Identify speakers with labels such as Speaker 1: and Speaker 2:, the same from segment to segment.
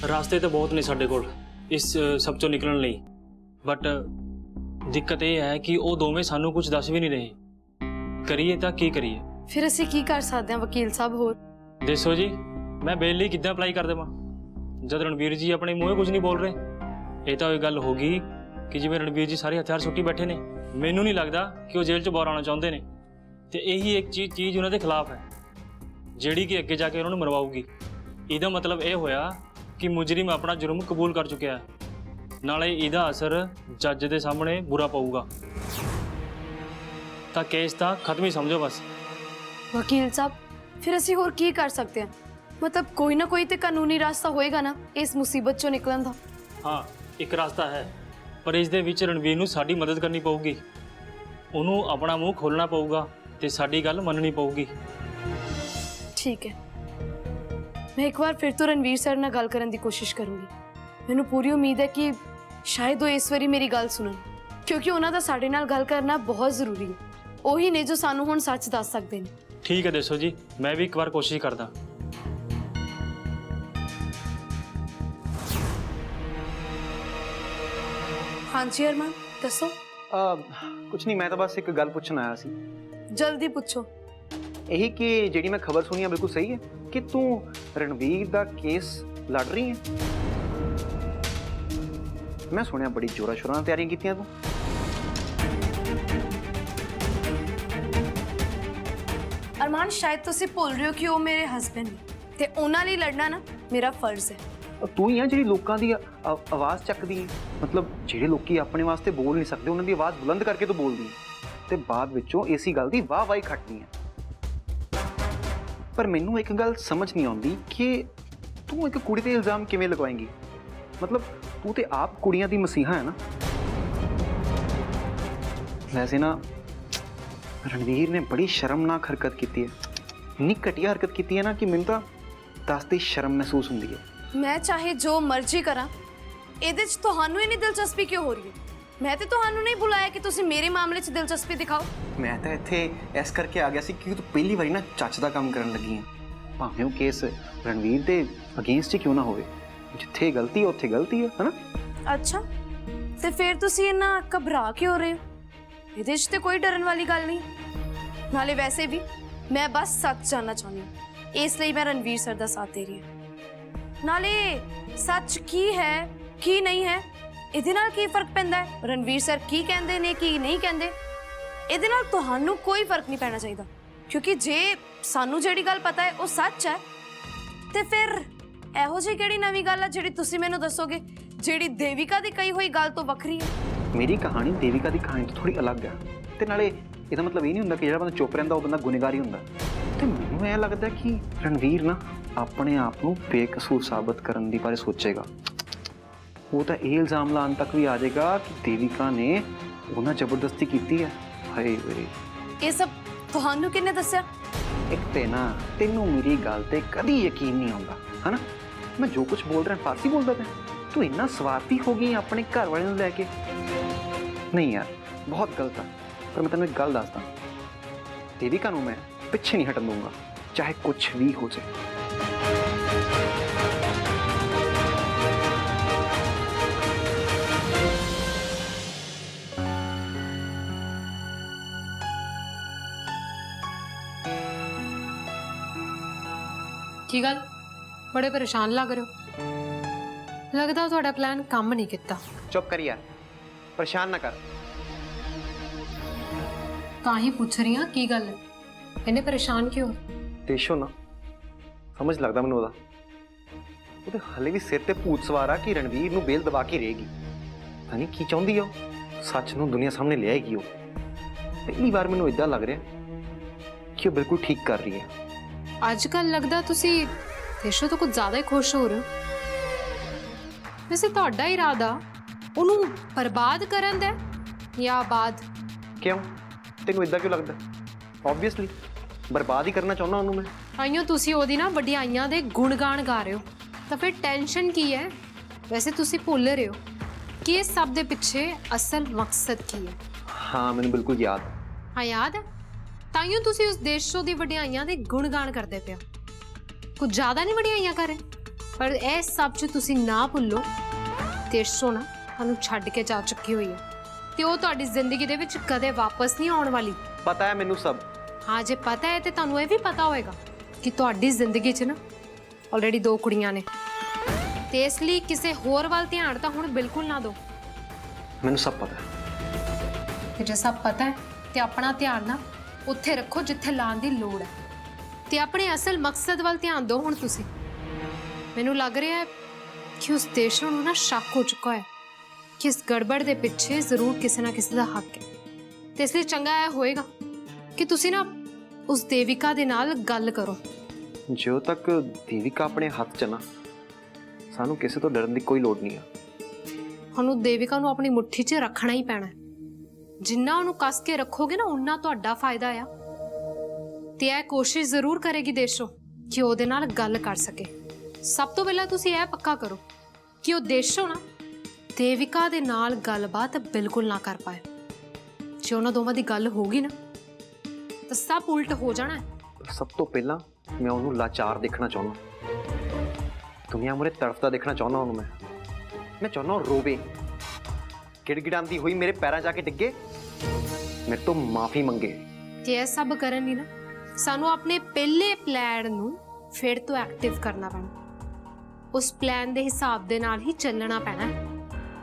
Speaker 1: रास्ते तो बहुत ने साडे कोल इस सब चों निकलण लई, बट दिक्कत यह है कि वो दोवें सानू कुछ दस भी नहीं रहे। करिए तां की करिए?
Speaker 2: फिर ਅਸੀਂ ਕੀ ਕਰ ਸਕਦੇ ਹਾਂ ਵਕੀਲ ਸਾਹਿਬ? ਹੋਰ
Speaker 1: दसो जी, मैं बेल ਲਈ किद्दां अप्लाई कर देवां जद रणवीर जी अपने मूँह कुछ नहीं बोल रहे? ये तो गल होगी कि जिवें रणवीर जी सारे हथियार सुट्टी बैठे ने, मैनू नहीं लगता कि वो जेल च बौराना चाहते हैं। तो यही एक चीज़ उन्होंने खिलाफ है जिहड़ी कि अगे जाके उन्होंने मरवाऊगी। इहदा मतलब ये होया कि मुजरिम अपना जुर्म कबूल कर चुका है, नाले इहदा असर जज के सामने बुरा पऊगा। तो केस तो खत्म ही समझो बस।
Speaker 2: वकील साहब फिर ਅਸੀਂ ਹੋਰ ਕੀ ਕਰ ਸਕਦੇ ਹਾਂ? मतलब कोई ना कोई तो कानूनी रास्ता होएगा ना इस मुसीबत चों निकलन दा।
Speaker 1: हाँ, एक रास्ता है, पर इस दे विच रणवीर नूं साडी मदद करनी पऊगी। उन्हों अपना मूँह खोलना पऊगा ते साडी गल मननी पऊगी।
Speaker 2: ठीक है, मैं एक बार फिर तो रणवीर सर नाल गल करन दी कोशिश करूँगी। मैनूं पूरी उम्मीद है कि शायद वो इस वारी मेरी गल सुनन, क्योंकि उन्हां दा साडे नाल गल करना बहुत जरूरी है। ਉਹੀ ने जो सानू हुण सच दस सकते हैं।
Speaker 1: ठीक है दसो जी, मैं भी एक बार कोशिश करदा।
Speaker 2: हाँ जी अरमान दसो।
Speaker 3: कुछ नहीं, मैं तो बस एक गल पूछण आया सी।
Speaker 2: जल्दी पूछो।
Speaker 3: यही कि जिहड़ी मैं खबर सुनी है बिल्कुल सही है कि तू रणवीर दा केस लड़ रही है? मैं सुनिया बड़ी जोरा शोरा नाल तैयारियां कीतियां तू।
Speaker 2: अरमान शायद तुसी भुल रहे हो कि वो मेरे हस्बैंड ने, ते उन्हां लई लड़ना ना मेरा फर्ज है।
Speaker 3: तू ही है जिहड़ी लोकां दी आवाज़ चकदी है। मतलब जिहड़े लोकी अपने वास्ते बोल नहीं सकते उन्हां दी आवाज़ बुलंद करके तो बोलदी है ते बाद विचों इसी गल दी वाह वाही खटदी है। पर मैनू एक गल समझ नहीं आउंदी कि तू एक कुड़ी ते इल्जाम किवें लगवाएंगी? मतलब तू ते आप कुड़ियां दी मसीहा है ना। वैसे ना रणवीर ने बड़ी शर्मनाक हरकत की है, इन्नी घटिया हरकत की है ना कि मैनू तो दसदी शर्म महसूस होंदी है।
Speaker 2: मैं चाहे जो मर्जी करा, ਇਹਦੇ 'ਚ ਤੁਹਾਨੂੰ इन्नी दिलचस्पी क्यों हो रही है? मैं तो ਤੁਹਾਨੂੰ नहीं बुलाया कि तुसी मेरे मामले 'ਚ दिलचस्पी दिखाओ।
Speaker 3: मैं तो इत्थे इस करके आ गया सी क्योंकि तू पहली बारी ना चच दा काम करन लगी है। भावें वो केस रणवीर दे अगेंस्ट ही क्यों ना होवे, जिथे गलती है उत्थे गलती है ना।
Speaker 2: अच्छा तो फिर तुसी इन्ना घबरा क्यों रहे हो? ਇਹਦੇ 'ਚ तो कोई डरन वाली गल नहीं। नाले वैसे भी मैं बस सच जानना चाहती हूँ, इसलिए मैं रणवीर सर का साथ दे रही हूँ। नाले सच की है की नहीं है ਇਹਦੇ ਨਾਲ ਕੀ फर्क पैंदा है? रणवीर सर की कहते ने की नहीं कहते, ਇਹਦੇ ਨਾਲ ਤੁਹਾਨੂੰ कोई फर्क नहीं पैना चाहिए, क्योंकि जे सानू ਜਿਹੜੀ गल पता है वो सच है तो फिर ਇਹੋ ਜਿਹੀ ਕਿਹੜੀ ਨਵੀਂ ਗੱਲ है ਜਿਹੜੀ ਤੁਸੀਂ ਮੈਨੂੰ ਦੱਸੋਗੇ ਜਿਹੜੀ ਦੇਵਿਕਾ ਦੀ ਕਹੀ ਹੋਈ ਗੱਲ ਤੋਂ ਵੱਖਰੀ है?
Speaker 3: मेरी कहानी देविका की कहानी तो थोड़ी अलग है ते नाले ਇਹਦਾ मतलब ये नहीं होंदा कि ਜਿਹੜਾ ਬੰਦਾ ਚੁੱਪ ਰਹਿੰਦਾ ਉਹ ਬੰਦਾ ਗੁਨੇਗਾਰ ਹੀ ਹੁੰਦਾ। ਤੇ ਮੈਨੂੰ ਇਹ ਲੱਗਦਾ ਕਿ ਰਣਵੀਰ ਨਾ ਆਪਣੇ ਆਪ ਨੂੰ ਬੇਕਸੂਰ ਸਾਬਤ ਕਰਨ ਦੀ ਬਾਰੇ ਸੋਚੇਗਾ। ਉਹ ਤਾਂ ਇਹ ਇਲਜ਼ਾਮ ਲਾਉਣ ਤੱਕ ਵੀ ਆ ਜਾਏਗਾ ਕਿ ਦੇਵਿਕਾ ਨੇ ਉਹਨਾਂ ਜ਼ਬਰਦਸਤੀ ਕੀਤੀ ਹੈ। ਹਾਏ ਵੇ,
Speaker 2: ਇਹ ਸਭ ਤੁਹਾਨੂੰ ਕਿਹਨੇ ਦੱਸਿਆ?
Speaker 3: ਇੱਕ ਤੇ ਨਾ ਤੈਨੂੰ ਮੇਰੀ ਗੱਲ ਤੇ ਕਦੀ ਯਕੀਨ ਨਹੀਂ ਆਉਂਦਾ ਹੈ ਨਾ। ਮੈਂ ਜੋ ਕੁਝ ਬੋਲ ਰਿਹਾ ਫਾਰਸੀ ਬੋਲਦਾ ਪਿਆ, ਤੂੰ ਇੰਨਾ ਸਵਾਰਥੀ ਹੋ ਗਈ ਆਪਣੇ ਘਰ ਵਾਲੇ ਨੂੰ ਲੈ ਕੇ। नहीं यार बहुत गलत है, पर मैं तेन एक गल दसदा, देविका नूं मैं पिछे नहीं हटन दूंगा चाहे कुछ भी हो जाए।
Speaker 4: की गल बड़े परेशान लग रहे हो? लगता तुहाडा प्लान काम नहीं किता।
Speaker 3: चुप कर यार, परेशान ना कर।
Speaker 4: ਤਾਂ ਹੀ ਪੁੱਛ ਰਹੀ ਹਾਂ ਕੀ ਗੱਲ ਹੈ, ਇਹਨੇ ਪਰੇਸ਼ਾਨ ਕਿਉਂ?
Speaker 3: देशो ना समझ लगता मैनू ਉਹਦੇ ਹਲੇ ਵੀ ਸਿਰ ਤੇ ਭੂਤ ਸਵਾਰ ਆ ਕਿ ਰਣਵੀਰ ਨੂੰ ਬੇਲ ਦਬਾ ਕੇ ਰਹੇਗੀ। ਪਤਾ ਨਹੀਂ ਕੀ ਚਾਹੁੰਦੀ ਆ ਉਹ, ਸੱਚ ਨੂੰ ਦੁਨੀਆ ਸਾਹਮਣੇ ਲਿਆਏਗੀ ਉਹ। ਪਹਿਲੀ ਵਾਰ ਮੈਨੂੰ ਇਦਾਂ ਲੱਗ ਰਿਹਾ ਕਿ ਉਹ ਬਿਲਕੁਲ ਠੀਕ ਕਰ ਰਹੀ ਹੈ।
Speaker 4: ਅੱਜ ਕੱਲ੍ਹ ਲੱਗਦਾ ਤੁਸੀਂ ਦੇਸ਼ੋ ਤੋਂ ਕੁਝ ਜ਼ਿਆਦਾ ਹੀ ਖੁਸ਼ ਹੋ ਰਹੇ ਹੋ। ਵੈਸੇ ਤੁਹਾਡਾ ਇਰਾਦਾ ਉਹਨੂੰ ਬਰਬਾਦ ਕਰਨ ਦਾ ਜਾਂ ਆਬਾਦ?
Speaker 3: ਕਿਉਂ ਤੈਨੂੰ ਇਦਾਂ ਕਿਉਂ ਲੱਗਦਾ? ਓਬਵੀਅਸਲੀ ਬਰਬਾਦ ਹੀ ਕਰਨਾ ਚਾਹੁੰਦਾ ਉਹਨੂੰ ਮੈਂ।
Speaker 4: ਆਈਓ ਤੁਸੀਂ ਉਹਦੀ ਨਾ ਵਡਿਆਈਆਂ ਦੇ ਗੁਣਗਾਨ ਗਾ ਰਹੇ ਹੋ, ਤਾਂ ਫਿਰ ਟੈਨਸ਼ਨ ਕੀ ਹੈ? ਵੈਸੇ ਤੁਸੀਂ ਭੁੱਲ ਰਹੇ ਹੋ ਕਿ ਇਹ ਸਭ ਦੇ ਪਿੱਛੇ ਅਸਲ ਮਕਸਦ ਕੀ ਹੈ।
Speaker 3: ਹਾਂ ਮੈਨੂੰ ਬਿਲਕੁਲ ਯਾਦ।
Speaker 4: ਹਾਂ ਯਾਦ ਹੈ, ਤਾਈਓ ਤੁਸੀਂ ਉਸ ਦੇਸ਼ੋ ਦੀ ਵਡਿਆਈਆਂ ਦੇ ਗੁਣਗਾਨ ਕਰਦੇ ਪਿਆ। ਕੁਝ ਜ਼ਿਆਦਾ ਨਹੀਂ ਵਡਿਆਈਆਂ ਕਰ ਰਹੇ? ਪਰ ਇਹ ਸਭ 'ਚ ਤੁਸੀਂ ਨਾ ਭੁੱਲੋ ਤੇਸ਼ੋ ਨਾ ਤੁਹਾਨੂੰ ਛੱਡ ਕੇ ਜਾ ਚੁੱਕੀ ਹੋਈ ਹੈ ਤੇ ਉਹ ਤੁਹਾਡੀ ਜ਼ਿੰਦਗੀ ਦੇ ਵਿੱਚ ਕਦੇ ਵਾਪਸ ਨਹੀਂ ਆਉਣ ਵਾਲੀ।
Speaker 3: ਪਤਾ ਹੈ ਮੈਨੂੰ ਸਭ।
Speaker 4: ਹਾਂ ਜੇ ਪਤਾ ਹੈ ਤੇ ਤੁਹਾਨੂੰ ਇਹ ਵੀ ਪਤਾ ਹੋਏਗਾ ਕਿ ਤੁਹਾਡੀ ਜ਼ਿੰਦਗੀ 'ਚ ਨਾ ਆਲਰੇਡੀ 2 ਕੁੜੀਆਂ ਨੇ ਤੇ ਇਸ ਲਈ ਕਿਸੇ ਹੋਰ ਵੱਲ ਧਿਆਨ ਤਾਂ ਹੁਣ ਬਿਲਕੁਲ ਨਾ ਦਿਓ।
Speaker 3: ਮੈਨੂੰ ਸਭ ਪਤਾ ਹੈ।
Speaker 4: ਤੇ ਜੇ ਸਭ ਪਤਾ ਹੈ ਤੇ ਆਪਣਾ ਧਿਆਨ ਨਾ ਉੱਥੇ ਰੱਖੋ ਜਿੱਥੇ ਲਾਉਣ ਦੀ ਲੋੜ ਹੈ ਤੇ ਆਪਣੇ ਅਸਲ ਮਕਸਦ ਵੱਲ ਧਿਆਨ ਦਿਓ ਹੁਣ ਤੁਸੀਂ। ਮੈਨੂੰ ਲੱਗ ਰਿਹਾ ਹੈ ਕਿ ਉਸ ਦੇਸ਼ੋਂ ਨੂੰ ਨਾ ਸ਼ੱਕ ਹੋ ਚੁੱਕਾ ਹੈ ਕਿ ਇਸ ਗੜਬੜ ਦੇ ਪਿੱਛੇ ਜ਼ਰੂਰ ਕਿਸੇ ਨਾ ਕਿਸੇ ਦਾ ਹੱਕ ਹੈ ਤੇ ਇਸ ਲਈ ਚੰਗਾ ਇਹ ਹੋਏਗਾ ਕਿ ਤੁਸੀਂ ਨਾ ਉਸ ਦੇਵਿਕਾ ਦੇ ਨਾਲ ਗੱਲ ਕਰੋ।
Speaker 3: ਜਦੋਂ ਤੱਕ ਦੇਵਿਕਾ ਆਪਣੇ ਹੱਥ 'ਚ ਨਾ, ਸਾਨੂੰ ਕਿਸੇ ਤੋਂ ਡਰਨ ਦੀ ਕੋਈ ਲੋੜ ਨਹੀਂ ਆ।
Speaker 4: ਤੁਹਾਨੂੰ ਦੇਵਿਕਾ ਨੂੰ ਆਪਣੀ ਮੁੱਠੀ 'ਚ ਰੱਖਣਾ ਹੀ ਪੈਣਾ ਹੈ। ਜਿੰਨਾ ਉਹਨੂੰ ਕੱਸ ਕੇ ਰੱਖੋਗੇ ਨਾ ਉਨਾ ਤੁਹਾਡਾ ਫਾਇਦਾ ਆ। ਤੇ ਇਹ ਕੋਸ਼ਿਸ਼ ਜ਼ਰੂਰ ਕਰੇਗੀ ਦੇਸ਼ੋ ਕਿ ਉਹਦੇ ਨਾਲ ਗੱਲ ਕਰ ਸਕੇ। ਸਭ ਤੋਂ ਪਹਿਲਾਂ ਤੁਸੀਂ ਇਹ ਪੱਕਾ ਕਰੋ ਕਿ ਉਹ ਦੇਸ਼ੋ ਨਾ ਦੇਵਿਕਾ ਦੇ ਨਾਲ ਗੱਲਬਾਤ ਬਿਲਕੁਲ ਨਾ ਕਰ ਪਾਏ। ਜੇ ਉਹਨਾਂ ਦੋਵਾਂ ਦੀ ਗੱਲ ਹੋਗੀ ਨਾ ਤਾਂ ਸਭ ਉਲਟ ਹੋ ਜਾਣਾ ਹੈ।
Speaker 3: ਸਭ ਤੋਂ ਪਹਿਲਾਂ ਮੈਂ ਉਹਨੂੰ ਲਾਚਾਰ ਦੇਖਣਾ ਚਾਹੁੰਦਾ। ਦੁਨੀਆ ਮੁਰੇ ਤੜਫਦਾ ਦੇਖਣਾ ਚਾਹੁੰਦਾ ਉਹਨੂੰ। ਮੈਂ ਚਾਹੁੰਦਾ ਉਹ ਰੋਵੇ, ਗਿੜਗਿੜਾਉਂਦੀ ਹੋਈ ਮੇਰੇ ਪੈਰਾਂ 'ਚ ਆ ਕੇ ਡਿੱਗੇ, ਮੇਰੇ ਤੋਂ ਮਾਫੀ ਮੰਗੇ।
Speaker 4: ਤੇ ਇਹ ਸਭ ਕਰਨ ਲਈ ਨਾ ਸਾਨੂੰ ਆਪਣੇ ਪਹਿਲੇ ਪਲਾਨ ਨੂੰ ਫਿਰ ਤੋਂ ਐਕਟਿਵ ਕਰਨਾ ਪੈਣਾ। ਉਸ ਪਲਾਨ ਦੇ ਹਿਸਾਬ ਦੇ ਨਾਲ ਹੀ ਚੱਲਣਾ ਪੈਣਾ ਹੈ।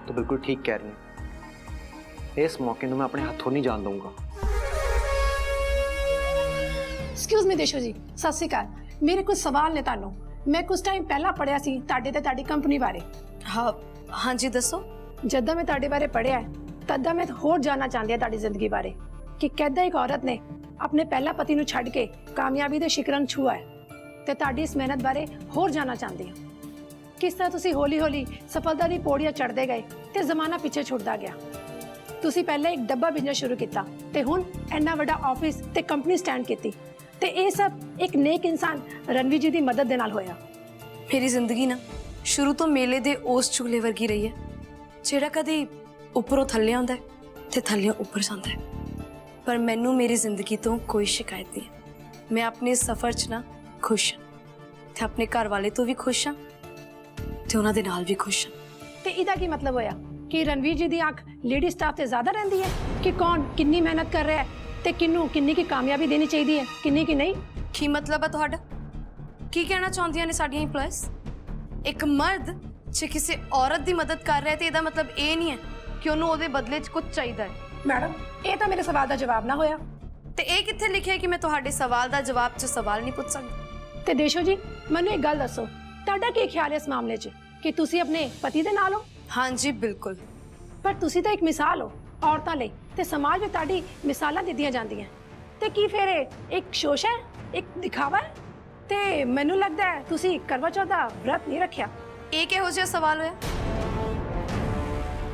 Speaker 3: ਤੂੰ ਬਿਲਕੁਲ ਠੀਕ ਕਹਿ ਰਹੀ ਹੈ। ਇਸ ਮੌਕੇ ਨੂੰ ਮੈਂ ਆਪਣੇ ਹੱਥੋਂ ਨਹੀਂ ਜਾਣ ਦਊਂਗਾ।
Speaker 5: ਐਕਸਕਿਊਜ਼ ਮੀ ਦੇਸ਼ੋ ਜੀ, ਸਤਿ ਸ਼੍ਰੀ ਅਕਾਲ। ਮੇਰੇ ਕੁਝ ਸਵਾਲ ਨੇ ਤੁਹਾਨੂੰ। ਮੈਂ ਕੁਝ ਟਾਈਮ ਪਹਿਲਾਂ ਪੜਿਆ ਸੀ ਤੁਹਾਡੇ ਤੇ ਤੁਹਾਡੀ ਕੰਪਨੀ ਬਾਰੇ।
Speaker 2: ਹਾਂਜੀ ਦੱਸੋ।
Speaker 5: ਜਦੋਂ ਮੈਂ ਤੁਹਾਡੇ ਬਾਰੇ ਪੜਿਆ ਤਦੋਂ ਮੈਂ ਹੋਰ ਜਾਣਨਾ ਚਾਹੁੰਦੀ ਹਾਂ ਤੁਹਾਡੀ ਜ਼ਿੰਦਗੀ ਬਾਰੇ ਕਿ ਕਿੱਦਾਂ ਇੱਕ ਔਰਤ ਨੇ ਆਪਣੇ ਪਹਿਲਾ ਪਤੀ ਨੂੰ ਛੱਡ ਕੇ ਕਾਮਯਾਬੀ ਦੇ ਸ਼ਿਖਰਾਂ ਨੂੰ ਛੂਆ ਹੈ ਤੇ ਤੁਹਾਡੀ ਇਸ ਮਿਹਨਤ ਬਾਰੇ ਹੋਰ ਜਾਣਨਾ ਚਾਹੁੰਦੀ ਹਾਂ। ਕਿਸ ਤਰ੍ਹਾਂ ਤੁਸੀਂ ਹੌਲੀ-ਹੌਲੀ ਸਫਲਤਾ ਦੀ ਪੌੜੀਆਂ ਚੜ੍ਹਦੇ ਗਏ ਤੇ ਜ਼ਮਾਨਾ ਪਿੱਛੇ ਛੁੱਟਦਾ ਗਿਆ। ਤੁਸੀਂ ਪਹਿਲੇ ਇੱਕ ਡੱਬਾ ਬਿਜ਼ਨਸ ਸ਼ੁਰੂ ਕੀਤਾ ਤੇ ਹੁਣ ਇੰਨਾ ਵੱਡਾ ਆਫਿਸ ਤੇ ਕੰਪਨੀ ਸਟੈਂਡ ਕੀਤੀ ਤੇ ਇਹ ਸਭ ਇੱਕ ਨੇਕ ਇਨਸਾਨ ਰਣਵੀਰ ਜੀ ਦੀ ਮਦਦ ਦੇ ਨਾਲ ਹੋਇਆ।
Speaker 2: ਮੇਰੀ ਜ਼ਿੰਦਗੀ ਨਾ ਸ਼ੁਰੂ ਤੋਂ ਮੇਲੇ ਦੇ ਉਸ ਝੂਲੇ ਵਰਗੀ ਰਹੀ ਹੈ ਜਿਹੜਾ ਕਦੀ ਉੱਪਰੋਂ ਥੱਲੇ ਆਉਂਦਾ ਹੈ ਤੇ ਥੱਲਿਓਂ ਉੱਪਰ ਜਾਂਦਾ ਹੈ। ਪਰ ਮੈਨੂੰ ਮੇਰੀ ਜ਼ਿੰਦਗੀ ਤੋਂ ਕੋਈ ਸ਼ਿਕਾਇਤ ਨਹੀਂ ਹੈ। ਮੈਂ ਆਪਣੇ ਸਫ਼ਰ 'ਚ ਨਾ ਖੁਸ਼ ਹਾਂ ਤੇ ਆਪਣੇ ਘਰ ਵਾਲੇ ਤੋਂ ਵੀ ਖੁਸ਼ ਹਾਂ ਤੇ ਉਹਨਾਂ ਦੇ ਨਾਲ ਵੀ ਖੁਸ਼ ਹਾਂ।
Speaker 5: ਤੇ ਇਹਦਾ ਕੀ ਮਤਲਬ ਹੋਇਆ ਕਿ ਰਣਵੀਰ ਜੀ ਦੀ ਅੱਖ ਲੇਡੀ ਸਟਾਫ ਤੇ ਜ਼ਿਆਦਾ ਰਹਿੰਦੀ ਹੈ ਕਿ ਕੌਣ ਕਿੰਨੀ ਮਿਹਨਤ ਕਰ ਰਿਹਾ ਹੈ ਤੇ ਕਿੰਨੂੰ ਕਿੰਨੀ ਕੀ ਕਾਮਯਾਬੀ ਦੇਣੀ ਚਾਹੀਦੀ ਹੈ, ਕਿੰਨੀ ਕੀ ਨਹੀਂ?
Speaker 2: ਕੀ ਮਤਲਬ ਹੈ ਤੁਹਾਡਾ? ਕੀ ਕਹਿਣਾ ਚਾਹੁੰਦੀਆਂ ਨੇ ਸਾਡੀਆਂ ਇੰਪਲੋਇਜ਼? ਇੱਕ ਮਰਦ ਜੇ ਕਿਸੇ ਔਰਤ ਦੀ ਮਦਦ ਕਰ ਰਿਹਾ ਤੇ ਇਹਦਾ ਮਤਲਬ ਇਹ ਨਹੀਂ ਹੈ ਕਿ ਉਹਨੂੰ ਉਹਦੇ ਬਦਲੇ 'ਚ ਕੁਝ ਚਾਹੀਦਾ ਹੈ।
Speaker 5: ਮੈਡਮ, ਇਹ ਤਾਂ ਮੇਰੇ ਸਵਾਲ ਦਾ ਜਵਾਬ ਨਾ ਹੋਇਆ।
Speaker 2: ਤੇ ਇਹ ਕਿੱਥੇ ਲਿਖਿਆ ਕਿ ਮੈਂ ਤੁਹਾਡੇ ਸਵਾਲ ਦਾ ਜਵਾਬ 'ਚ ਸਵਾਲ ਨਹੀਂ ਪੁੱਛ ਸਕਦੀ?
Speaker 5: ਤੇ ਦੇਸ਼ੋ ਜੀ, ਮੈਨੂੰ ਇੱਕ ਗੱਲ ਦੱਸੋ, ਤੁਹਾਡਾ ਕੀ ਖਿਆਲ ਹੈ ਇਸ ਮਾਮਲੇ 'ਚ ਕਿ ਤੁਸੀਂ ਆਪਣੇ ਪਤੀ ਦੇ ਨਾਲ ਹੋ?
Speaker 2: ਹਾਂਜੀ ਬਿਲਕੁਲ।
Speaker 5: ਪਰ ਤੁਸੀਂ ਤਾਂ ਇੱਕ ਮਿਸਾਲ ਹੋ ਔਰਤਾਂ ਲਈ ਤੇ ਸਮਾਜ ਵਿੱਚ ਤੁਹਾਡੀ ਮਿਸਾਲਾਂ ਦਿੱਤੀਆਂ ਜਾਂਦੀਆਂ ਤੇ ਕੀ ਫਿਰ ਇਹ ਇੱਕ ਸ਼ੋਸ਼ ਹੈ, ਇੱਕ ਦਿਖਾਵਾ ਹੈ? ਤੇ ਮੈਨੂੰ ਲੱਗਦਾ ਹੈ ਤੁਸੀਂ ਕਰਵਾ ਚੌਥ ਦਾ ਵਰਤ ਨਹੀਂ ਰੱਖਿਆ।
Speaker 2: ਇਹ ਕਿਹੋ ਜਿਹਾ ਸਵਾਲ ਹੋਇਆ?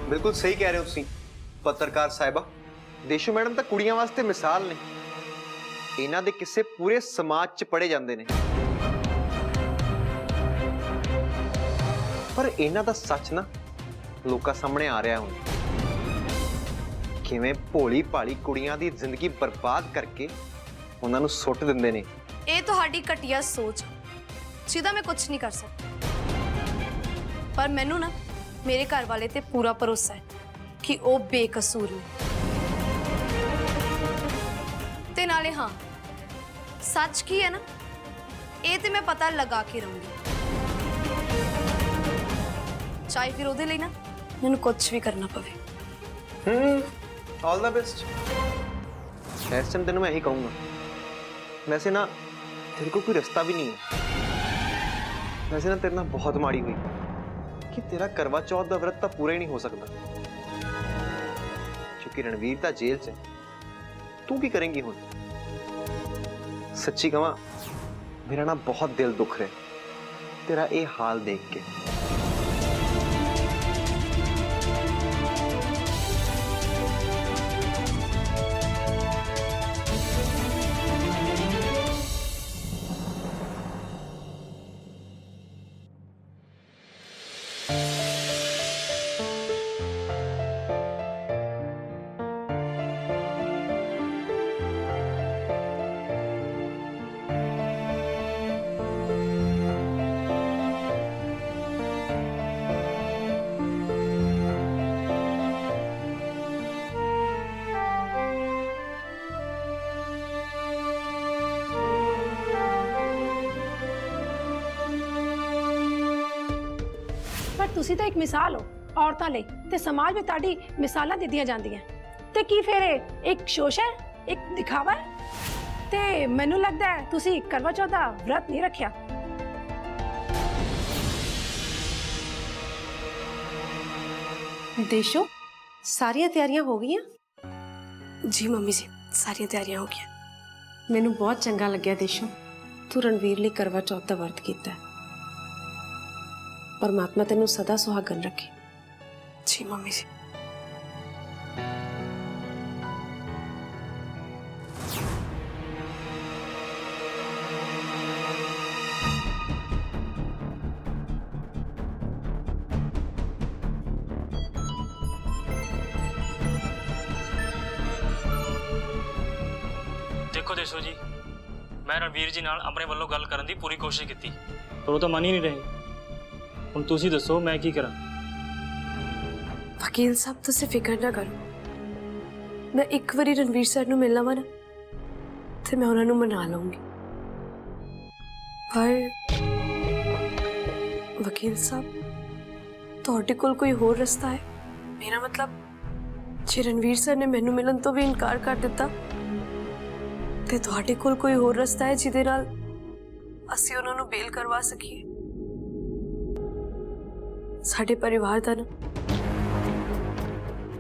Speaker 3: ਬਿਲਕੁਲ ਸਹੀ ਕਹਿ ਰਹੇ ਹੋ ਤੁਸੀਂ ਪੱਤਰਕਾਰ ਸਾਹਿਬਾ। ਦੇਸ਼ੂ ਮੈਡਮ ਤਾਂ ਕੁੜੀਆਂ ਵਾਸਤੇ ਮਿਸਾਲ ਨੇ। ਇਹਨਾਂ ਦੇ ਕਿੱਸੇ ਪੂਰੇ ਸਮਾਜ 'ਚ ਪੜ੍ਹੇ ਜਾਂਦੇ ਨੇ। ਪਰ ਇਹਨਾਂ ਦਾ ਸੱਚ ਨਾ ਲੋਕਾਂ ਸਾਹਮਣੇ ਆ ਰਿਹਾ ਹੁਣ। ਕਿਵੇਂ ਭੋਲੀ ਭਾਲੀ ਕੁੜੀਆਂ ਦੀ ਜ਼ਿੰਦਗੀ ਬਰਬਾਦ ਕਰਕੇ ਉਹਨਾਂ ਨੂੰ ਸੁੱਟ ਦਿੰਦੇ ਨੇ।
Speaker 2: ਇਹ ਤੁਹਾਡੀ ਘਟੀਆ ਸੋਚ ਜਿਹਦਾ ਮੈਂ ਕੁਝ ਨਹੀਂ ਕਰ ਸਕਦੀ। ਪਰ ਮੈਨੂੰ ਨਾ ਮੇਰੇ ਘਰ ਵਾਲੇ ਤੇ ਪੂਰਾ ਭਰੋਸਾ ਹੈ ਕਿ ਉਹ ਬੇਕਸੂਰ ਨੇ। ਤੇ ਨਾਲੇ ਹਾਂ, ਸੱਚ ਕੀ ਹੈ ਨਾ, ਇਹ ਤੇ ਮੈਂ ਪਤਾ ਲਗਾ ਕੇ ਰਹੂੰਗੀ। ਚਾਹੇ ਫਿਰ ਉਹਦੇ ਲਈ ਨਾ ਮੈਨੂੰ ਕੁਝ ਵੀ ਕਰਨਾ ਪਵੇ।
Speaker 3: ਆਲ ਦਾ ਬੈਸਟ। ਇਸ ਟਾਈਮ ਤੈਨੂੰ ਮੈਂ ਇਹੀ ਕਹੂੰਗਾ, ਵੈਸੇ ਨਾ ਤੇਰੇ ਕੋਲ ਕੋਈ ਰਸਤਾ ਵੀ ਨਹੀਂ ਹੈ। ਵੈਸੇ ਨਾ ਤੇਰੇ ਨਾਲ ਬਹੁਤ ਮਾੜੀ ਹੋਈ ਕਿ ਤੇਰਾ ਕਰਵਾ ਚੌਥ ਦਾ ਵਰਤ ਤਾਂ ਪੂਰਾ ਹੀ ਨਹੀਂ ਹੋ ਸਕਦਾ ਕਿਉਂਕਿ ਰਣਵੀਰ ਤਾਂ ਜੇਲ੍ਹ 'ਚ ਹੈ। ਤੂੰ ਕੀ ਕਰੇਂਗੀ ਹੁਣ? ਸੱਚੀ ਕਹਾਂ, ਮੇਰਾ ਨਾ ਬਹੁਤ ਦਿਲ ਦੁੱਖ ਰਿਹਾ ਤੇਰਾ ਇਹ ਹਾਲ ਦੇਖ ਕੇ।
Speaker 5: ਪਰ ਤੁਸੀਂ ਤਾਂ ਇੱਕ ਮਿਸਾਲ ਹੋ ਔਰਤਾਂ ਲਈ ਤੇ ਸਮਾਜ ਵਿੱਚ ਤੁਹਾਡੀ ਮਿਸਾਲਾਂ ਦਿੱਤੀਆਂ ਜਾਂਦੀਆਂ ਤੇ ਕੀ ਫਿਰ ਇਹ ਇੱਕ ਸ਼ੋਸ਼ ਹੈ, ਇੱਕ ਦਿਖਾਵਾ ਹੈ? ਤੇ ਮੈਨੂੰ ਲੱਗਦਾ ਹੈ ਤੁਸੀਂ ਕਰਵਾ ਚੌਥ ਦਾ ਵਰਤ ਨਹੀਂ ਰੱਖਿਆ।
Speaker 6: देशो सारियां तैयारियां हो गई?
Speaker 2: जी मम्मी जी, सारी तैयारियां हो गई।
Speaker 6: मैनू बहुत चंगा लग्या देशो, तू रणवीर लिए करवा चौथ का वर्त किया। परमात्मा तेनू सदा सुहागन रखे।
Speaker 2: जी मम्मी जी।
Speaker 1: ਦੇਖੋ ਦੇਸ਼ੋ ਜੀ, ਮੈਂ ਰਣਵੀਰ ਜੀ ਨਾਲ ਆਪਣੇ ਵੱਲੋਂ ਗੱਲ ਕਰਨ ਦੀ ਪੂਰੀ ਕੋਸ਼ਿਸ਼ ਕੀਤੀ, ਪਰ ਉਹ ਤਾਂ ਮੰਨ ਹੀ ਨਹੀਂ ਰਹੇ। ਹੁਣ ਤੁਸੀਂ ਦੱਸੋ ਮੈਂ ਕੀ ਕਰਾਂ?
Speaker 2: वकील साहब तुसी फिक्र ना करो, मैं एक बारी रणवीर सर नूं मिलना वा ना ते मैं उन्हां नूं मना लूंगी। पर वकील साहब तुहाडे कोल कोई होर रस्ता है? मेरा मतलब जे रणवीर सर ने मैनूं मिलन तो भी इनकार कर दिता ते तुहाडे कोल कोई होर रस्ता है जिहदे नाल असीं उन्हां नूं बेल करवा सकीए? साडे परिवार दा ना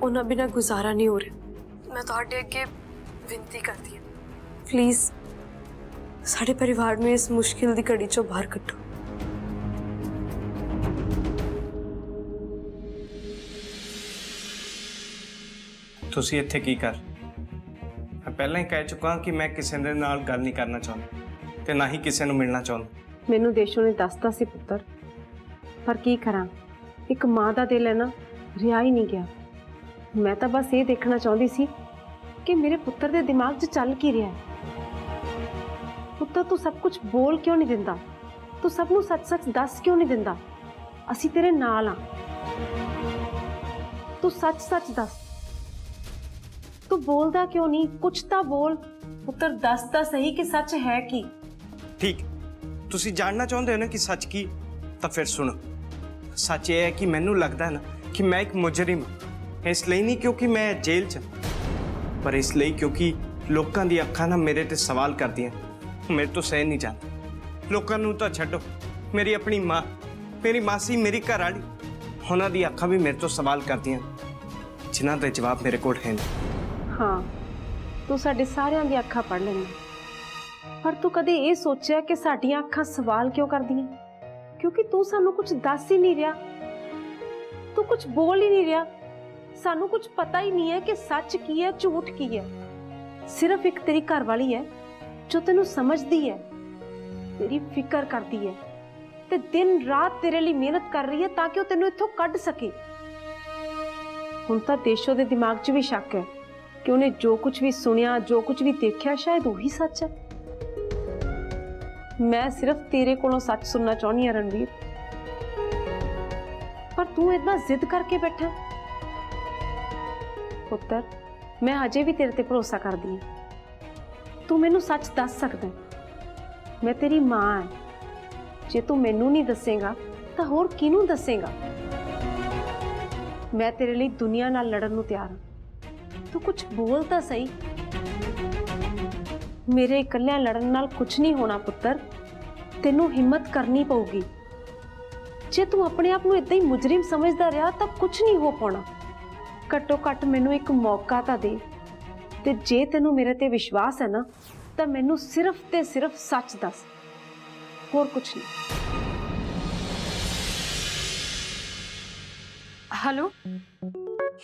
Speaker 2: उन्हां बिना गुजारा नहीं हो रहा। मैं तुहाडे अगे विनती करती हूँ, प्लीज साडे परिवार में इस मुश्किल दी घड़ी चों बाहर कड्डो।
Speaker 7: ਤੁਸੀਂ ਇੱਥੇ ਕੀ ਕਰ? ਮੈਂ ਪਹਿਲਾਂ ਹੀ ਕਹਿ ਚੁੱਕਾ ਕਿ ਮੈਂ ਕਿਸੇ ਦੇ ਨਾਲ ਗੱਲ ਨਹੀਂ ਕਰਨਾ ਚਾਹੁੰਦਾ ਤੇ ਨਾ ਹੀ ਕਿਸੇ ਨੂੰ ਮਿਲਣਾ ਚਾਹੁੰਦਾ।
Speaker 6: मैनू देशो ने दसता सी पुत्र, पर की करा, एक माँ का दिल है ना रिहा ही नहीं गया। मैं तो बस ये देखना चाहती सी कि मेरे पुत्र के दिमाग 'च चल की रहा है। पुत्र तू सब कुछ बोल क्यों नहीं दिंदा? तू सब नूं सच सच दस क्यों नहीं दिंदा? असी तेरे नाल हाँ, तू सच सच दस। तू बोलदा क्यों नहीं? कुछ तो बोल पुत्र, दस तो सही कि सच है की।
Speaker 7: ठीक, ਤੁਸੀਂ ਜਾਣਨਾ ਚਾਹੁੰਦੇ ਹੋ ਨਾ ਕਿ ਸੱਚ ਕੀ? ਤਾਂ ਫਿਰ ਸੁਣੋ। ਸੱਚ ਇਹ ਹੈ ਕਿ ਮੈਨੂੰ ਲੱਗਦਾ ਹੈ ਨਾ ਕਿ ਮੈਂ ਇੱਕ ਮੁਜਰਮ ਹਾਂ। ਇਸ ਲਈ ਨਹੀਂ ਕਿਉਂਕਿ ਮੈਂ ਜੇਲ੍ਹ 'ਚ, ਪਰ ਇਸ ਲਈ ਕਿਉਂਕਿ ਲੋਕਾਂ ਦੀ ਅੱਖਾਂ ਨਾ ਮੇਰੇ ਤੇ ਸਵਾਲ ਕਰਦੀਆਂ। ਮੇਰੇ ਤੋਂ ਸਹਿ ਨਹੀਂ ਜਾਂਦਾ। ਲੋਕਾਂ ਨੂੰ ਤਾਂ ਛੱਡੋ, ਮੇਰੀ ਆਪਣੀ ਮਾਂ, ਮੇਰੀ ਮਾਸੀ, ਮੇਰੀ ਘਰਵਾਲੀ, ਉਹਨਾਂ ਦੀ ਅੱਖਾਂ ਵੀ ਮੇਰੇ ਤੋਂ ਸਵਾਲ ਕਰਦੀਆਂ ਜਿਨ੍ਹਾਂ ਦੇ ਜਵਾਬ ਮੇਰੇ ਕੋਲ ਹੈ ਨਹੀਂ।
Speaker 6: हाँ, तू साडे सारियां दी अखां पढ़ लैंदा, पर तू कदे ये सोचा कि साडियां अखां सवाल क्यों करदियां? क्योंकि तू सानू कुछ दस ही नहीं रहा, तू कुछ बोल ही नहीं रहा। सानू कुछ पता ही नहीं है कि सच की है, झूठ की है। सिर्फ एक तेरी घरवाली है जो तेनू समझदी है, तेरी फिक्र करदी है ते दिन रात तेरे लिए मेहनत कर रही है ताकि वो तेनू इत्थों कढ सके। हुण तां देशो दे दिमाग 'च भी शक है कि उन्हें जो कुछ भी सुनिया, जो कुछ भी देखा, शायद वही सच है। मैं सिर्फ तेरे कोलों सच सुनना चाहनी है रणवीर, पर तू इतना जिद करके बैठा। पुत्र, मैं अजे भी तेरे ते भरोसा करदी हां। तू मैनू सच दस सकदा है। मैं तेरी मां हां। जे तू मैनू नहीं दसेगा तां होर किनू दसेगा? मैं तेरे लिए दुनिया नाल लड़न नू तैयार हां। तू कुछ बोल तो सही। मेरे इकल्लियां लड़न नाल कुछ नहीं होना पुत्र, तेनू हिम्मत करनी पऊगी। जे तू अपने आप नू इदां ही मुजरिम समझदा रहा तो कुछ नहीं हो पाना। घट्टो घट्ट मैनू एक मौका तो दे, ते जे तेनू मेरे ते विश्वास है ना तो मैनू सिर्फ ते सिर्फ सच दस, होर कुछ नहीं।
Speaker 4: हेलो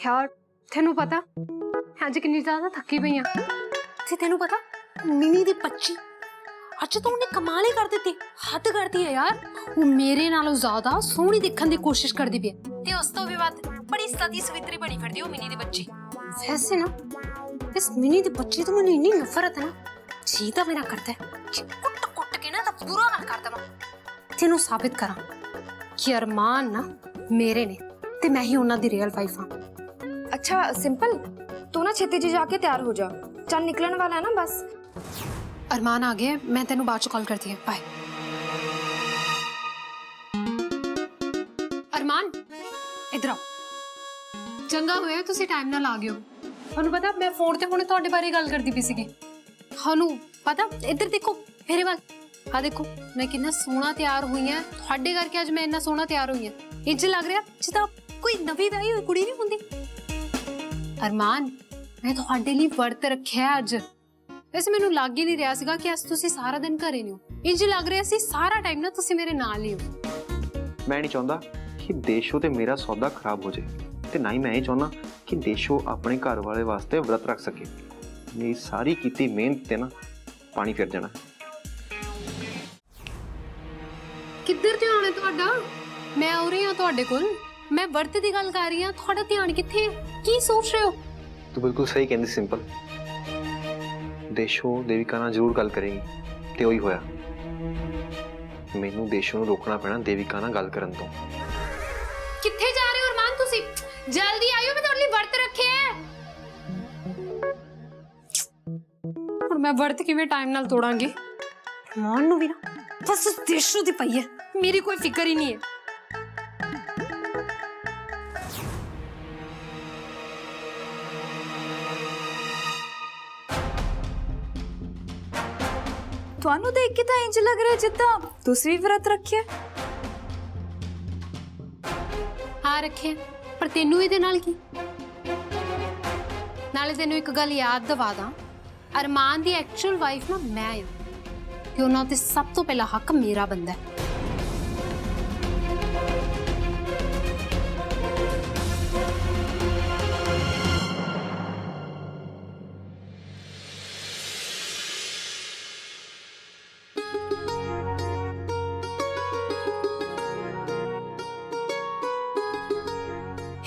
Speaker 4: यार, तेनू पता अज कितनी ज्यादा थकी पई हां ते तेनू पता मिनी दी बच्ची अज तो उन्हें कमाल ही कर दी, हद कर दी है यार। वो मेरे नालों ज्यादा सोहनी दिखण दी कोशिश करदी पई है ते उस तो भी बात बड़ी सती सवित्री बनी फिरदी वो मिनी दी बच्ची। वैसे ना इस मिनी दी बच्ची तो मैनूं इन्नी नफरत है ना, जी तो मेरा करता है कि कुट कुट के ना तो बुरा हाल कर देवां, तेनू साबित करा कि अरमान ना मेरे ने ते मैं ही उन्हां दी रियल वाइफ हां।
Speaker 2: अच्छा सिंपल, तू ना छेती जी जाके तैयार हो जा, चल निकलने वाला है ना बस।
Speaker 4: अरमान आ गया, मैं तेनू बाद च कॉल करती हूँ, बाय। ਅਰਮਾਨ ਇਧਰ ਆਓ। ਚੰਗਾ ਹੋਇਆ ਤੁਸੀਂ ਟਾਈਮ ਨਾਲ ਆ ਗਏ ਹੋ। ਤੁਹਾਨੂੰ ਪਤਾ ਮੈਂ ਫੋਨ ਤੇ ਹੁਣੇ ਤੁਹਾਡੇ ਬਾਰੇ ਗੱਲ ਕਰਦੀ ਪਈ ਸੀਗੀ। ਤੁਹਾਨੂੰ ਪਤਾ ਇੱਧਰ ਦੇਖੋ ਮੇਰੇ ਵੱਲ, ਆ ਦੇਖੋ ਮੈਂ ਕਿੰਨਾ ਸੋਹਣਾ ਤਿਆਰ ਹੋਈ ਹਾਂ ਤੁਹਾਡੇ ਕਰਕੇ। ਅੱਜ ਮੈਂ ਇੰਨਾ ਸੋਹਣਾ ਤਿਆਰ ਹੋਈ ਹਾਂ, ਇੰਜ ਲੱਗ ਰਿਹਾ ਜਿੱਦਾਂ ਕੋਈ ਨਵੀਂ ਵਿਆਹੀ ਹੋਈ ਕੁੜੀ ਨਹੀਂ ਹੁੰਦੀ। ਅਰਮਾਨ ਮੈਂ ਤੁਹਾਡੇ ਲਈ ਵਰਤ ਰੱਖਿਆ ਅੱਜ। ਵੈਸੇ ਮੈਨੂੰ ਲੱਗ ਹੀ ਨਹੀਂ ਰਿਹਾ ਸੀਗਾ ਕਿ ਅੱਜ ਤੁਸੀਂ ਸਾਰਾ ਦਿਨ ਘਰੇ ਨਹੀਂ ਹੋ। ਇੰਜ ਲੱਗ ਰਿਹਾ ਸੀ ਸਾਰਾ ਟਾਈਮ ਨਾ ਤੁਸੀਂ ਮੇਰੇ ਨਾਲ ਹੀ ਹੋ।
Speaker 3: ਮੈਂ ਨਹੀਂ ਚਾਹੁੰਦਾ ਕਿ ਦੇਸ਼ੋ ਤੇ ਮੇਰਾ ਸੌਦਾ ਖਰਾਬ ਹੋ ਜਾਏ, ਤੇ ਨਾ ਹੀ ਮੈਂ ਇਹ ਚਾਹੁੰਦਾ ਕਿ ਦੇਸ਼ੋ ਆਪਣੇ ਘਰ ਵਾਲੇ ਵਾਸਤੇ ਵਰਤ ਰੱਖ ਸਕੇ। ਮੇਰੀ ਸਾਰੀ ਕੀਤੀ ਮਿਹਨਤ ਤੇ ਨਾ ਪਾਣੀ ਫਿਰ ਜਾਣਾ।
Speaker 4: ਕਿੱਧਰ ਧਿਆਨ ਹੈ ਤੁਹਾਡਾ? ਮੈਂ ਆ ਰਹੀ ਹਾਂ ਤੁਹਾਡੇ ਕੋਲ, ਮੈਂ ਵਰਤ ਦੀ ਗੱਲ ਕਰ ਰਹੀ ਹਾਂ। ਤੁਹਾਡਾ ਧਿਆਨ ਕਿੱਥੇ ਹੈ? ਕੀ ਸੋਚ ਰਹੇ ਹੋ?
Speaker 3: ਤੂੰ ਬਿਲਕੁਲ ਸਹੀ ਕਹਿੰਦੀ ਸਿੰਪਲ। ਦੇਸ਼ੋ ਦੇਵਿਕਾ ਨਾਲ ਜ਼ਰੂਰ ਗੱਲ ਕਰੇਗੀ ਤੇ ਉਹੀ ਹੋਇਆ। ਮੈਨੂੰ ਦੇਸ਼ੋ ਨੂੰ ਰੋਕਣਾ ਪੈਣਾ ਦੇਵਿਕਾ ਨਾਲ ਗੱਲ ਕਰਨ ਤੋਂ।
Speaker 4: ਕਿੱਥੇ ਜਾ ਰਹੇ ਹੋ ਅਰਮਾਨ ਤੁਸੀਂ? ਜਲਦੀ ਆਇਓ, ਮੈਂ ਤੁਹਾਡੇ ਲਈ ਵਰਤ ਰੱਖਿਆ ਹੈ। ਹੁਣ ਮੈਂ ਵਰਤ ਕਿਵੇਂ ਟਾਈਮ ਨਾਲ ਤੋੜਾਂਗੀ? ਅਰਮਾਨ ਨੂੰ ਵੀ ਨਾ ਬਸ ਉਸ ਦੇਸ਼ੋ ਦੀ ਪਈ ਹੈ, ਮੇਰੀ ਕੋਈ ਫਿਕਰ ਹੀ ਨਹੀਂ ਹੈ।
Speaker 2: ਤੁਹਾਨੂੰ ਦੇਖ ਕੇ ਤਾਂ ਇੰਜ ਲੱਗ ਰਿਹਾ ਜਿੱਦਾਂ ਤੁਸੀਂ ਵੀ ਵਰਤ ਰੱਖਿਆ।
Speaker 4: ਹਾਂ ਰੱਖਿਆ, ਪਰ ਤੈਨੂੰ ਇਹਦੇ ਨਾਲ ਕੀ? ਨਾਲੇ ਤੈਨੂੰ ਇੱਕ ਗੱਲ ਯਾਦ ਦਿਵਾ ਦਾਂ, ਅਰਮਾਨ ਦੀ ਐਕਚੁਅਲ ਵਾਈਫ ਨਾ ਮੈਂ ਹਾਂ ਤੇ ਉਹਨਾਂ ਤੇ ਸਭ ਤੋਂ ਪਹਿਲਾ ਹੱਕ ਮੇਰਾ ਬਣਦਾ ਹੈ।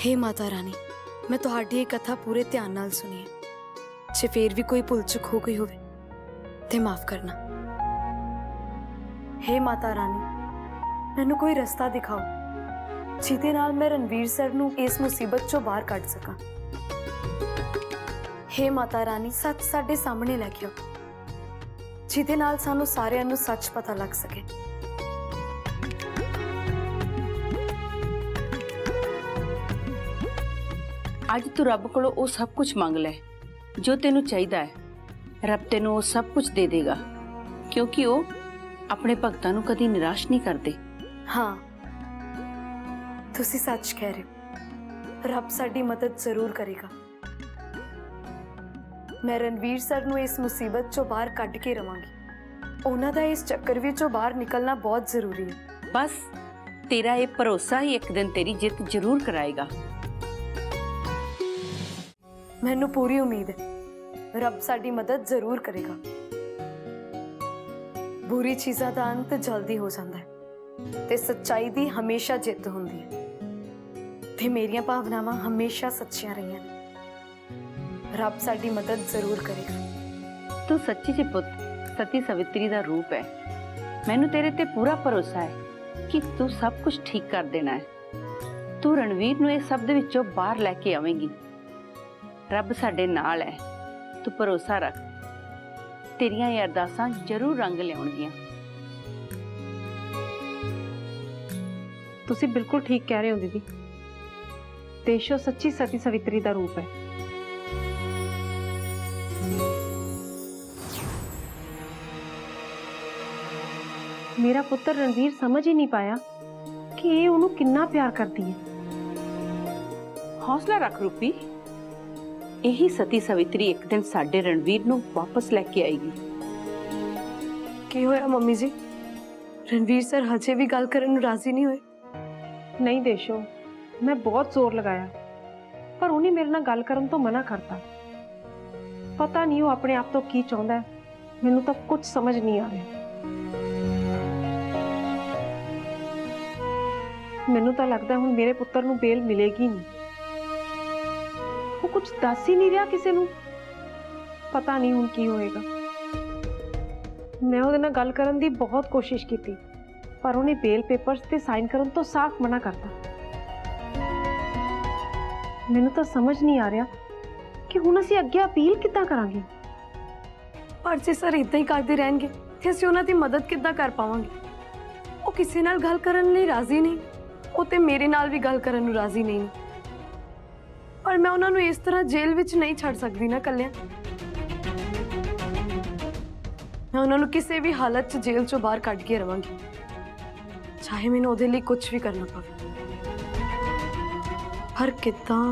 Speaker 2: हे माता रानी, मैं तुहाडी ये कथा पूरे ध्यान नाल सुनी है। जे फिर भी कोई भुल चुक हो गई होवे ते माफ करना। हे माता रानी, मैनू कोई रास्ता दिखाओ जिहदे नाल मैं रणवीर सर नू इस मुसीबत चों बाहर कढ सकां। हे माता रानी, सच साडे सामने लैके आओ जिहदे नाल सानू सारिआं नू सच पता लग सके।
Speaker 8: ਅੱਜ ਤੂੰ ਰੱਬ ਕੋਲੋਂ ਉਹ ਸਭ ਕੁਝ ਮੰਗ ਲੈ ਜੋ ਤੈਨੂੰ ਚਾਹੀਦਾ ਹੈ। ਰੱਬ ਤੈਨੂੰ ਉਹ ਸਭ ਕੁਝ ਦੇ ਦੇਗਾ, ਕਿਉਂਕਿ ਉਹ ਆਪਣੇ ਭਗਤਾਂ ਨੂੰ ਕਦੀ ਨਿਰਾਸ਼ ਨਹੀਂ ਕਰਦੇ।
Speaker 2: हाँ, तुसी सच कह रहे हो। रब साडी मदद जरूर करेगा। मैं रणवीर सर नू इस मुसीबत चों बाहर कढ के रवांगी। उन्हां दा इस चक्रव्यूह चों बाहर निकलना बहुत जरूरी है।
Speaker 8: बस तेरा ये भरोसा ही एक दिन तेरी जित जरूर कराएगा।
Speaker 2: मैनू पूरी उम्मीद है रब साडी मदद जरूर करेगा। बुरी चीज़ां दा अंत जल्दी हो जाता है ते सच्चाई दी हमेशा जित हुंदी है ते मेरियां भावनावां हमेशा सच्चियां रहियां ने। रब साडी मदद जरूर करेगा।
Speaker 8: तू सच्ची च पुत सती सवित्री दा रूप है। मैनू तेरे ते पूरा भरोसा है कि तू सब कुछ ठीक कर देना है। तू रणवीर नू इस सब दे विचों बाहर लैके आवेंगी। रब साडे नाल है, तू भरोसा रख। तेरियां ये अरदासां जरूर रंग लियाउणगियां।
Speaker 6: ਤੁਸੀਂ ਬਿਲਕੁਲ ਠੀਕ ਕਹਿ ਰਹੇ ਹੋ ਦੀਦੀ। ਦੇਸ਼ੋ ਸੱਚੀ ਸਤੀ ਸਵਿਤਰੀ ਦਾ ਰੂਪ ਹੈ। ਮੇਰਾ ਪੁੱਤਰ ਰਣਵੀਰ ਸਮਝ ਹੀ ਨਹੀਂ ਪਾਇਆ ਕਿ ਇਹ ਉਹਨੂੰ ਕਿੰਨਾ ਪਿਆਰ ਕਰਦੀ ਹੈ।
Speaker 8: हौसला रख रूपी, यही सती सवित्री एक दिन साडे रणवीर नू वापस लेके आएगी।
Speaker 2: की होया मम्मी जी? रणवीर सर हजे भी गल करन नू राजी नहीं हुए?
Speaker 6: नहीं देशो, मैं बहुत जोर लगाया पर उन्हें मेरे नाल गल करन तो मना करता। पता नहीं वो अपने आप तो की चाहता है, मैनू तो कुछ समझ नहीं आ रहा। मैनू तो लगता हुण मेरे पुत्र नू बेल मिलेगी नहीं। वो कुछ दस ही नहीं रहा किसी नू। पता नहीं हुण की होएगा। मैं उहदे नाल गल करन दी बहुत कोशिश की पर उन्हें बेल पेपर्स ते साइन करन तो साफ मना करता। मैनू तो समझ नहीं आ रहा कि हुण असीं अगे अपील किद्दां करांगे।
Speaker 2: पर जे सर इदां ही करदे रहणगे ते असीं उन्हां दी मदद किद्दां कर पावांगे? वो किसी नाल गल करन लई राजी नहीं ਉਹ ਤੇ ਮੇਰੇ ਨਾਲ ਵੀ ਗੱਲ ਕਰਨ ਨੂੰ ਰਾਜ਼ੀ ਨਹੀਂ ਨੇ। ਪਰ ਮੈਂ ਉਹਨਾਂ ਨੂੰ ਇਸ ਤਰ੍ਹਾਂ ਜੇਲ੍ਹ ਵਿੱਚ ਨਹੀਂ ਛੱਡ ਸਕਦੀ ਨਾ ਇਕੱਲਿਆਂ। ਮੈਂ ਉਹਨਾਂ ਨੂੰ ਕਿਸੇ ਵੀ ਹਾਲਤ 'ਚ ਜੇਲ੍ਹ 'ਚੋਂ ਬਾਹਰ ਕੱਢ ਕੇ ਰਵਾਂਗੀ, ਚਾਹੇ ਮੈਨੂੰ ਉਹਦੇ ਲਈ ਕੁਝ ਵੀ ਕਰਨਾ ਪਵੇ। ਪਰ ਕਿੱਦਾਂ